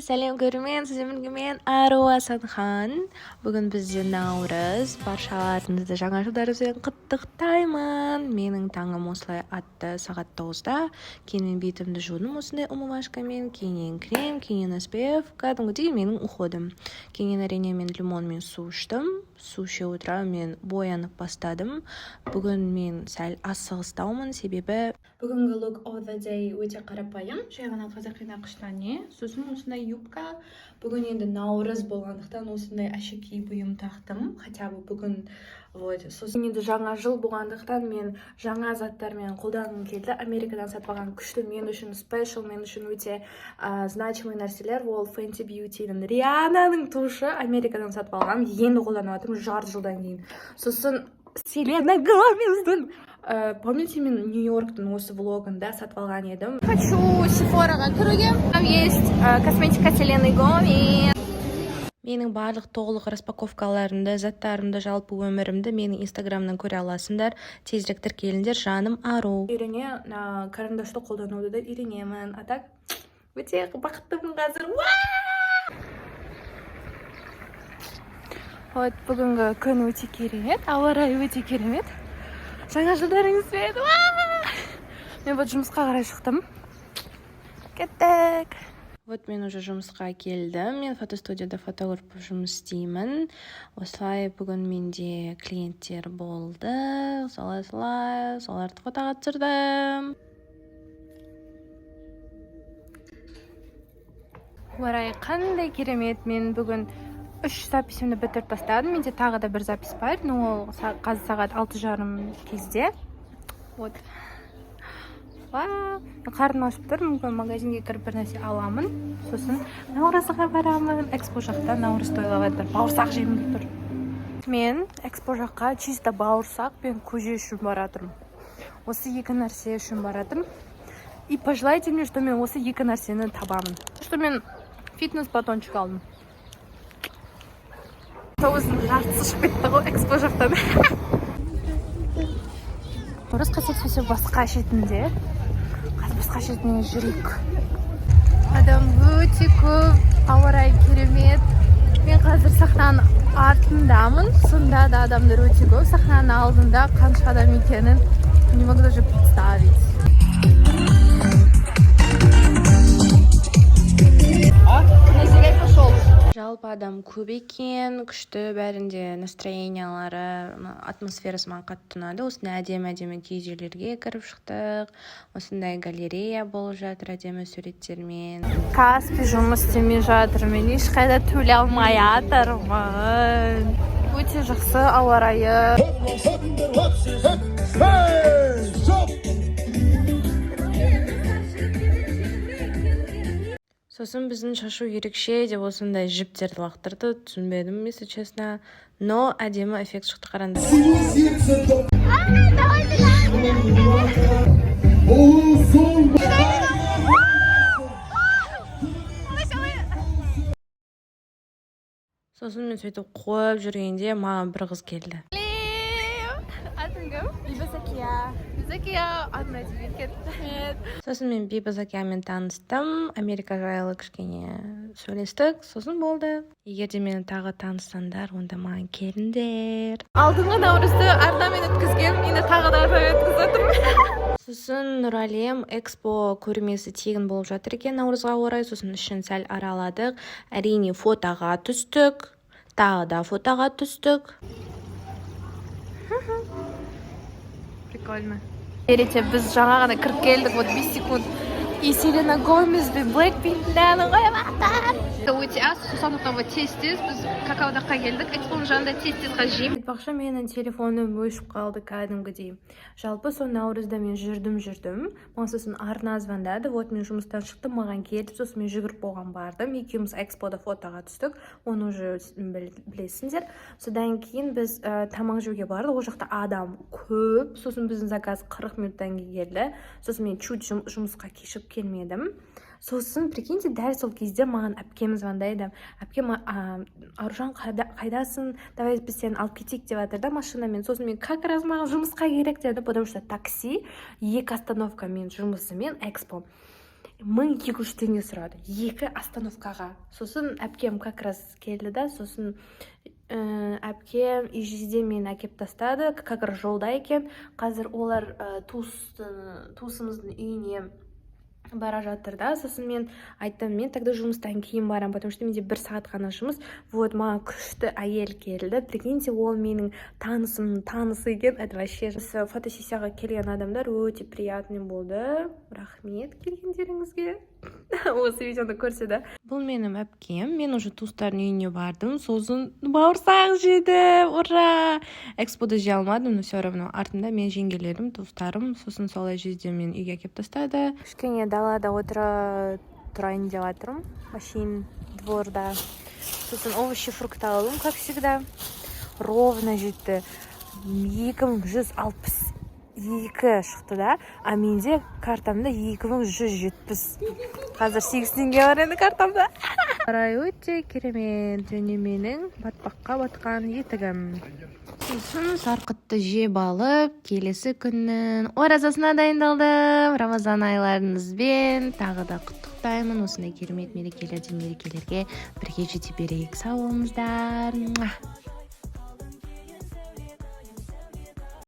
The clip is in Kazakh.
сәлем көрермен, сіздермен мен Ару Асанхан. Бүгін бізде Наурыз. Баршаларыңызды жаңа жылдарыңызбен құттықтаймын. Менің таңым осылай атты сағат 9-да. Кейін мен бетімді жудым осындай умывашкамен, кейіннен крем, кейіннен SPF, кәдімгідей менің уходым. Кейіннен әрине мен лимонмен су іштім. Су іше отыра мен боянып бастадым. Бүгін мен сәл асығыстаумын, себебі бүгінгі look of the day өте қарапайым, жай ғана қазақи нақыштан сосын осындай юбка. Бүгін енді наурыз болғандықтан осындай әшекей бұйым тақтым, хотя бы бүгін. Сосын енді жаңа жыл болғандықтан мен жаңа заттармен қолданғым келді. Америкадан сатып алған күшті, мен үшін спешл, мен үшін өте значимый нәрселер. Ол Fenty Beauty'нің Риананың тушы, Америкадан сатып алғам, енді қолданып жатырмын жарты жылдан кейін. Сосын Селена Гомездің помните, мен Нью-Йорктың осы влогында сатып алған едім. Хочу Sephora'ға кіруге. Там есть косметика Селены Гомес. Менің барлық толық распаковкаларымды, заттарымды, жалпы өмірімді менің инстаграмнан көре аласыңдар. Тезірек тіркеліңдер, жаным Ару. Үйрене карандашты қолдануды да үйренемін. А так өте бақыттымын қазір. Вот бүгінгі күн өте керемет, ауа райы өте керемет. Жаңа жылдарыңызбен. Мен вот жұмысқа қарай шықтым. Кеттік. Вот мен уже жұмысқа келдім. Мен фотостудияда фотограф жұмыс істеймін. Осылай бүгін менде клиенттер болды. Соларды фотоға түсірдім. Орай қандай керемет. Мен бүгін 3 записімді бітіріп тастадым. Менде тағы да бір запись бар. Ол қазір сағат 6:30 кезде. Вот. Қарным ашып тұр. Мүмкін магазинге кіріп бір нәрсе аламын. Сосын Наурызға барамын. Экспо жақта Наурыз тойлап жатыр. Бауырсақ жеймін деп тұр. Мен Экспо жаққа чисто бауырсақ пен көже үшін баратырмын. Осы екі нәрсе үшін баратырмын. И пожелайте мне, что мен осы екі нәрсені табамын. Что мен фитнес батончик алдым. Тоғыздың жартысы шығып кетті ғой Экспо жақтан. Орыс қасетсесі басқа шетінде. Қазір басқа шетіне жүрейік. Адам өте көп, ауа райы керемет. Мен қазір сахнаның артындамын. Сонда да адамдар өте көп. Сахнаның алдында қанша адам екенін не могу даже представить. Назилай пошел. Жалпы адам көп екен, күшті, бәрінде настроениялары, атмосферасы маған қатты ұнады. Осындай әдемі киіз үйлерге кіріп шықтық. Осындай галерея болып жатыр әдемі суреттермен. Каспи жұмыс істемей жатыр, мен ешқайда төлей алмай жатырмын. Өте жақсы ауа райы. Сосын біздің шашу ерекше деп осындай жіптерді лақтырды, түсінбедім, если честно. Но әдемі эффект шықты, қараңдар. Сосын мен сөйтіп қойып жүргенде маған бір қыз келді. Сосын мен Бибазакиямен таныстым, Америка жайлы кішкене сөйлестік, сосын болды. Егер де мені тағы таныссаңдар, онда маған келіңдер. Алдыңғы наурызды арнамен өткізгем, енді тағы да өткізіп отырмын. Сосын Нұралем Экспо көрмесі тегін болып жатыр екен наурызға орай, сосын ішін сәл араладық. Әрине фотоға түстік, тағы да фотоға түстік. Прикольно. Ерете, біз жаңа ғана кіріп келдік, вот 5 секунд. И Селена Гомес бен Блэкпинктің әнін қойып ақтар. Өте аз, сондықтан тез-тез біз какаодаққа келдік. Экспоның жанында тез-тез жеймін. Айтпақшы, менің телефоным өшіп қалды кәдімгідей. Жалпы сол наурызда мен жүрдім. Маған сосын арна звондады. Вот мен жұмыстан шықтым, маған келді. Сосын мен жүгіріп болған бардым. Екеуміз Экспода фотоға түстік. Оны уже білесіңдер. Содан кейін біз тамақ жеуге бардық. Ол жақта адам көп. Сосын біздің заказ 40 минуттан келді. Сосын мен чуть жұмысқа кешіп келмедім. Сосын, прикиньте, дәл сол кезде маған әпкем звондайды. Әпкем, Аружан, қайдасың? Давай біз сені алып кетейік деп жатыр да машинамен. Сосын мен как раз маған жұмысқа керек деді, потому что такси, 2 остановка мен жұмысы мен Экспо. $1200 сұрады 2 остановкаға. Сосын әпкем как раз келді да, сосын әпкем ижізде мені әкеп тастады, как раз жолда екен. Қазір олар туысымыздың үйіне бара жатыр да. Сосын мен айттым, мен тогда жұмыстан кейін барам, потому что менде 1 сағат қана жұмыс. Вот, маған күшті әйел келді. Прикиньте, ол менің танысымның танысы екен. Это вообще фотосессияға келген адамдар өте приятный болды. Рахмет келгендеріңізге. Осы видеоны көрсе да. Бұл менің әпкем. Мен уже туыстардың үйіне бардым. Сосын бауырсақ жедім. Ура! Экспода жей алмадым, но все равно артымда мен жеңгелерім, туыстарым. Сосын солай жезде мен үйге әкеп тастады. Кішкене далада тұрайын деп жатырмын. Машин дворда. Сосын овощи, фрукты алдым, как всегда. Ровно жетті. 2162 шықты да, а менде картамда 2170. Қазір 8 теңге бар енді картамда. Қарай өте керемет, және менің батпаққа батқан етігім. Сосын сарқытты жеп алып, келесі күннің оразасына дайындалдым. Рамазан айларыңызбен тағы да құттықтаймын. Осындай керемет мерекелерге бірге жете берейік. Сау болыңыздар.